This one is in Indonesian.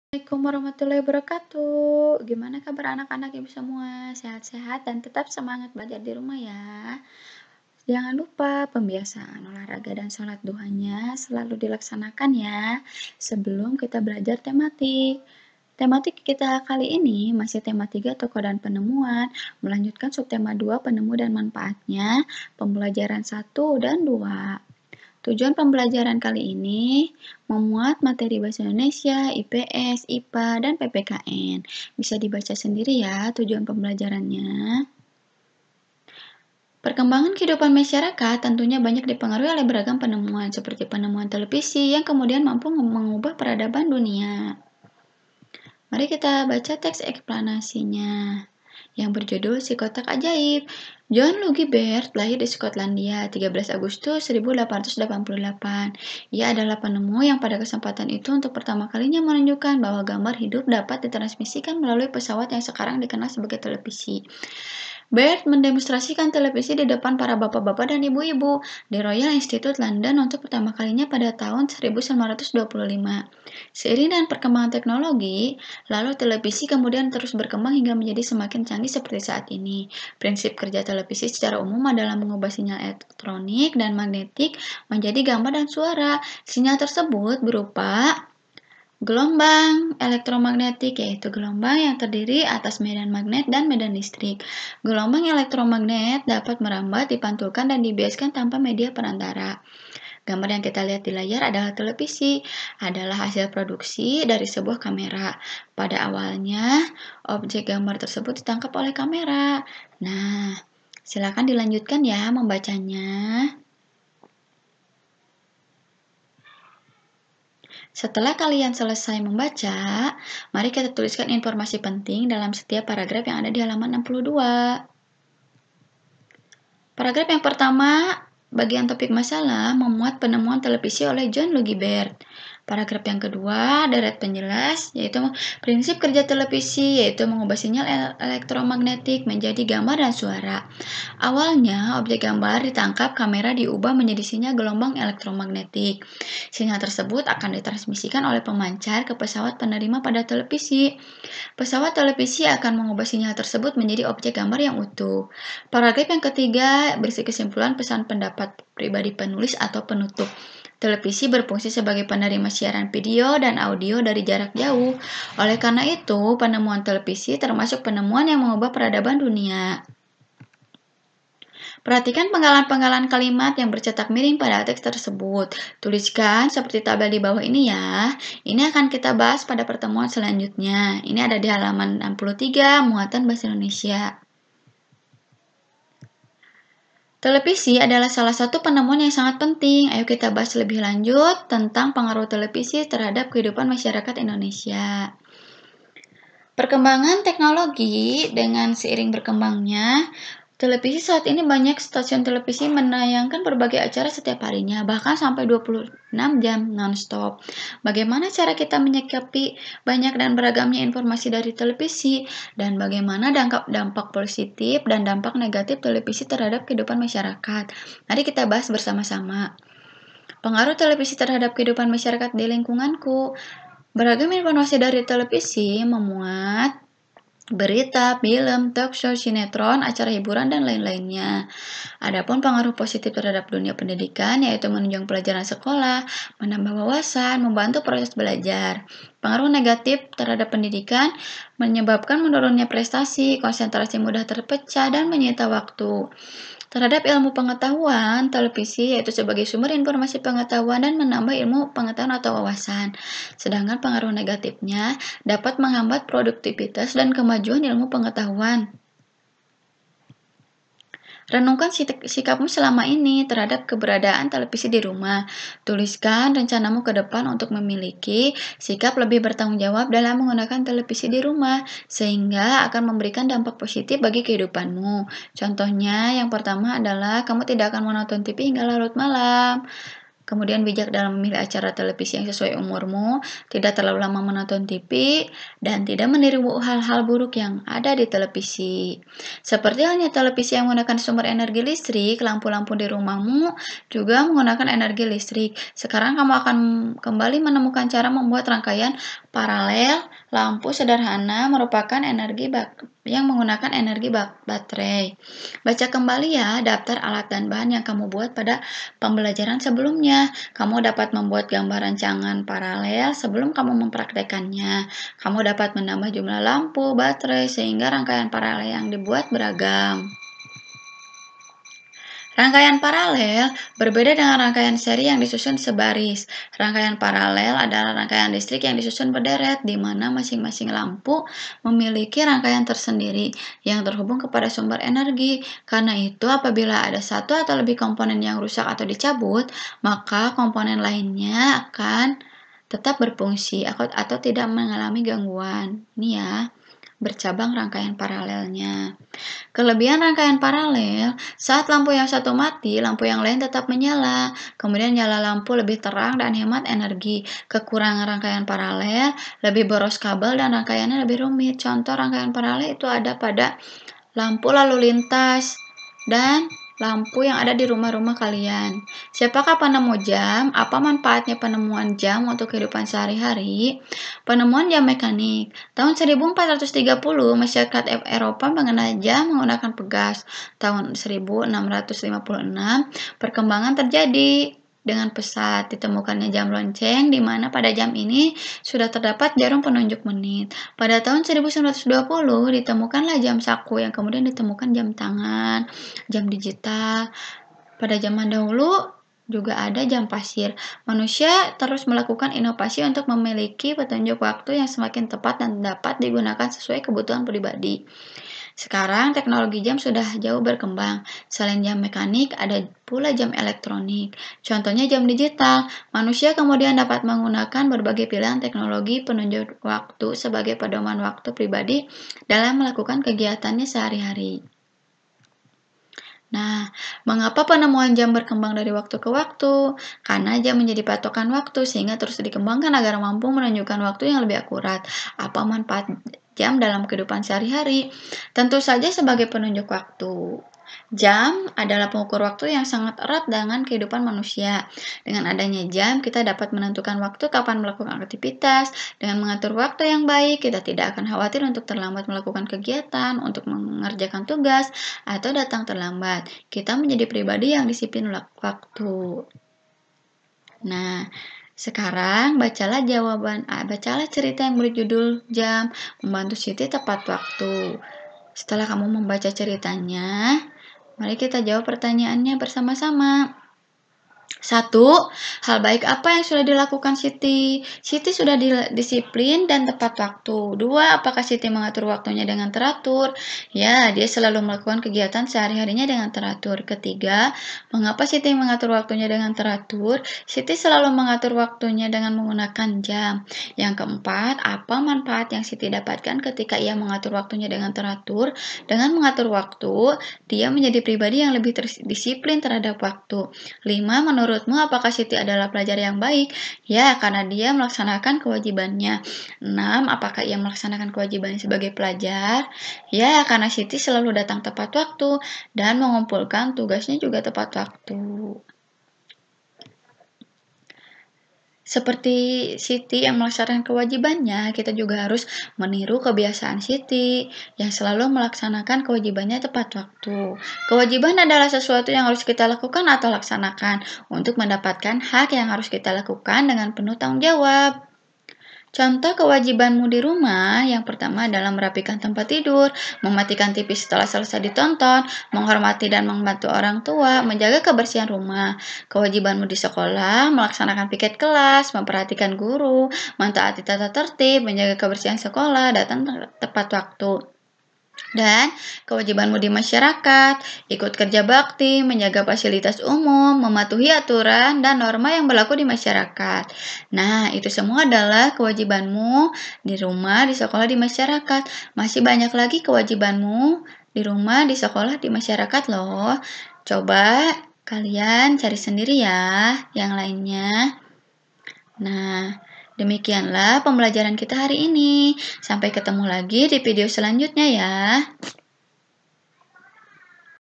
Assalamualaikum warahmatullahi wabarakatuh. Gimana kabar anak-anak ibu semua? Sehat-sehat dan tetap semangat belajar di rumah ya. Jangan lupa pembiasaan olahraga dan sholat duhanya selalu dilaksanakan ya sebelum kita belajar tematik. Tematik kita kali ini masih tema 3 tokoh dan penemuan, melanjutkan subtema 2 penemu dan manfaatnya, pembelajaran 1 dan 2. Tujuan pembelajaran kali ini memuat materi bahasa Indonesia, IPS, IPA, dan PPKN. Bisa dibaca sendiri ya tujuan pembelajarannya. Perkembangan kehidupan masyarakat tentunya banyak dipengaruhi oleh beragam penemuan, seperti penemuan televisi yang kemudian mampu mengubah peradaban dunia. Mari kita baca teks eksplanasinya yang berjudul Si Kotak Ajaib. John Lugibert lahir di Skotlandia 13 Agustus 1888. Ia adalah penemu yang pada kesempatan itu untuk pertama kalinya menunjukkan bahwa gambar hidup dapat ditransmisikan melalui pesawat yang sekarang dikenal sebagai televisi. Baird mendemonstrasikan televisi di depan para bapak-bapak dan ibu-ibu di Royal Institute London untuk pertama kalinya pada tahun 1925. Seiring dengan perkembangan teknologi, lalu televisi kemudian terus berkembang hingga menjadi semakin canggih seperti saat ini. Prinsip kerja televisi secara umum adalah mengubah sinyal elektronik dan magnetik menjadi gambar dan suara. Sinyal tersebut berupa gelombang elektromagnetik, yaitu gelombang yang terdiri atas medan magnet dan medan listrik. Gelombang elektromagnet dapat merambat, dipantulkan, dan dibiaskan tanpa media perantara. Gambar yang kita lihat di layar adalah televisi, adalah hasil produksi dari sebuah kamera. Pada awalnya, objek gambar tersebut ditangkap oleh kamera. Nah, silakan dilanjutkan ya membacanya. Setelah kalian selesai membaca, mari kita tuliskan informasi penting dalam setiap paragraf yang ada di halaman 62. Paragraf yang pertama, bagian topik masalah memuat penemuan televisi oleh John Lugibert. Paragraf yang kedua, deret penjelas, yaitu prinsip kerja televisi, yaitu mengubah sinyal elektromagnetik menjadi gambar dan suara. Awalnya, objek gambar ditangkap, kamera diubah menjadi sinyal gelombang elektromagnetik. Sinyal tersebut akan ditransmisikan oleh pemancar ke pesawat penerima pada televisi. Pesawat televisi akan mengubah sinyal tersebut menjadi objek gambar yang utuh. Paragraf yang ketiga berisi kesimpulan pesan pendapat pribadi penulis atau penutup. Televisi berfungsi sebagai penerima siaran video dan audio dari jarak jauh. Oleh karena itu, penemuan televisi termasuk penemuan yang mengubah peradaban dunia. Perhatikan penggalan-penggalan kalimat yang bercetak miring pada teks tersebut. Tuliskan seperti tabel di bawah ini ya. Ini akan kita bahas pada pertemuan selanjutnya. Ini ada di halaman 63, muatan bahasa Indonesia. Televisi adalah salah satu penemuan yang sangat penting. Ayo kita bahas lebih lanjut tentang pengaruh televisi terhadap kehidupan masyarakat Indonesia. Perkembangan teknologi dengan seiring berkembangnya televisi saat ini banyak stasiun televisi menayangkan berbagai acara setiap harinya, bahkan sampai 26 jam non-stop. Bagaimana cara kita menyikapi banyak dan beragamnya informasi dari televisi, dan bagaimana dampak positif dan dampak negatif televisi terhadap kehidupan masyarakat? Mari kita bahas bersama-sama. Pengaruh televisi terhadap kehidupan masyarakat di lingkunganku. Beragam informasi dari televisi memuat berita, film, talk show, sinetron, acara hiburan, dan lain-lainnya. Adapun pengaruh positif terhadap dunia pendidikan yaitu menunjang pelajaran sekolah, menambah wawasan, membantu proses belajar. Pengaruh negatif terhadap pendidikan menyebabkan menurunnya prestasi, konsentrasi mudah terpecah, dan menyita waktu. Terhadap ilmu pengetahuan, televisi yaitu sebagai sumber informasi pengetahuan dan menambah ilmu pengetahuan atau wawasan. Sedangkan pengaruh negatifnya dapat menghambat produktivitas dan kemajuan ilmu pengetahuan. Renungkan sikapmu selama ini terhadap keberadaan televisi di rumah. Tuliskan rencanamu ke depan untuk memiliki sikap lebih bertanggung jawab dalam menggunakan televisi di rumah, sehingga akan memberikan dampak positif bagi kehidupanmu. Contohnya, yang pertama adalah kamu tidak akan menonton TV hingga larut malam. kemudian bijak dalam memilih acara televisi yang sesuai umurmu, tidak terlalu lama menonton TV, dan tidak meniru hal-hal buruk yang ada di televisi. Seperti halnya televisi yang menggunakan sumber energi listrik, lampu-lampu di rumahmu juga menggunakan energi listrik. Sekarang kamu akan kembali menemukan cara membuat rangkaian paralel lampu sederhana merupakan energi yang menggunakan energi baterai. Baca kembali ya daftar alat dan bahan yang kamu buat pada pembelajaran sebelumnya. Kamu dapat membuat gambar rancangan paralel sebelum kamu mempraktekannya. Kamu dapat menambah jumlah lampu, baterai, sehingga rangkaian paralel yang dibuat beragam. Rangkaian paralel berbeda dengan rangkaian seri yang disusun sebaris. Rangkaian paralel adalah rangkaian listrik yang disusun berderet, di mana masing-masing lampu memiliki rangkaian tersendiri yang terhubung kepada sumber energi. Karena itu, apabila ada satu atau lebih komponen yang rusak atau dicabut, maka komponen lainnya akan tetap berfungsi atau tidak mengalami gangguan. Ini ya, bercabang rangkaian paralelnya. Kelebihan rangkaian paralel, saat lampu yang satu mati, lampu yang lain tetap menyala. Kemudian nyala lampu lebih terang dan hemat energi. Kekurangan rangkaian paralel, lebih boros kabel dan rangkaiannya lebih rumit. Contoh rangkaian paralel itu ada pada lampu lalu lintas dan lampu yang ada di rumah-rumah kalian. Siapakah penemu jam? Apa manfaatnya penemuan jam untuk kehidupan sehari-hari? Penemuan jam mekanik. Tahun 1430, masyarakat Eropa mengenal jam menggunakan pegas. Tahun 1656, perkembangan terjadi dengan pesat. Ditemukannya jam lonceng, di mana pada jam ini sudah terdapat jarum penunjuk menit. Pada tahun 1920, ditemukanlah jam saku, yang kemudian ditemukan jam tangan, jam digital. Pada zaman dahulu juga ada jam pasir. Manusia terus melakukan inovasi untuk memiliki petunjuk waktu yang semakin tepat dan dapat digunakan sesuai kebutuhan pribadi. Sekarang teknologi jam sudah jauh berkembang. Selain jam mekanik, ada pula jam elektronik. Contohnya jam digital. Manusia kemudian dapat menggunakan berbagai pilihan teknologi penunjuk waktu sebagai pedoman waktu pribadi dalam melakukan kegiatannya sehari-hari. Nah, mengapa penemuan jam berkembang dari waktu ke waktu? Karena jam menjadi patokan waktu sehingga terus dikembangkan agar mampu menunjukkan waktu yang lebih akurat. Apa manfaat jam dalam kehidupan sehari-hari? Tentu saja sebagai penunjuk waktu. Jam adalah pengukur waktu yang sangat erat dengan kehidupan manusia. Dengan adanya jam, kita dapat menentukan waktu kapan melakukan aktivitas. Dengan mengatur waktu yang baik, kita tidak akan khawatir untuk terlambat melakukan kegiatan, untuk mengerjakan tugas, atau datang terlambat. Kita menjadi pribadi yang disiplin waktu. Nah, sekarang bacalah cerita yang berjudul Jam, Membantu Siti Tepat Waktu. Setelah kamu membaca ceritanya, mari kita jawab pertanyaannya bersama-sama. 1. Hal baik apa yang sudah dilakukan Siti? Siti sudah disiplin dan tepat waktu. 2. Apakah Siti mengatur waktunya dengan teratur? Ya, dia selalu melakukan kegiatan sehari-harinya dengan teratur. 3. Mengapa Siti mengatur waktunya dengan teratur? Siti selalu mengatur waktunya dengan menggunakan jam. Yang 4. Apa manfaat yang Siti dapatkan ketika ia mengatur waktunya dengan teratur? Dengan mengatur waktu, dia menjadi pribadi yang lebih disiplin terhadap waktu. 5. Menurutmu apakah Siti adalah pelajar yang baik? Ya, karena dia melaksanakan kewajibannya. 6. Apakah ia melaksanakan kewajibannya sebagai pelajar? Ya, karena Siti selalu datang tepat waktu dan mengumpulkan tugasnya juga tepat waktu. Seperti Siti yang melaksanakan kewajibannya, kita juga harus meniru kebiasaan Siti yang selalu melaksanakan kewajibannya tepat waktu. Kewajiban adalah sesuatu yang harus kita lakukan atau laksanakan untuk mendapatkan hak yang harus kita lakukan dengan penuh tanggung jawab. Contoh kewajibanmu di rumah, yang pertama adalah merapikan tempat tidur, mematikan TV setelah selesai ditonton, menghormati dan membantu orang tua, menjaga kebersihan rumah. Kewajibanmu di sekolah, melaksanakan piket kelas, memperhatikan guru, mentaati tata tertib, menjaga kebersihan sekolah, datang tepat waktu. Dan kewajibanmu di masyarakat, ikut kerja bakti, menjaga fasilitas umum, mematuhi aturan dan norma yang berlaku di masyarakat. Nah, itu semua adalah kewajibanmu di rumah, di sekolah, di masyarakat. Masih banyak lagi kewajibanmu di rumah, di sekolah, di masyarakat loh. Coba Kalian cari sendiri ya yang lainnya. Nah, demikianlah pembelajaran kita hari ini. Sampai ketemu lagi di video selanjutnya ya.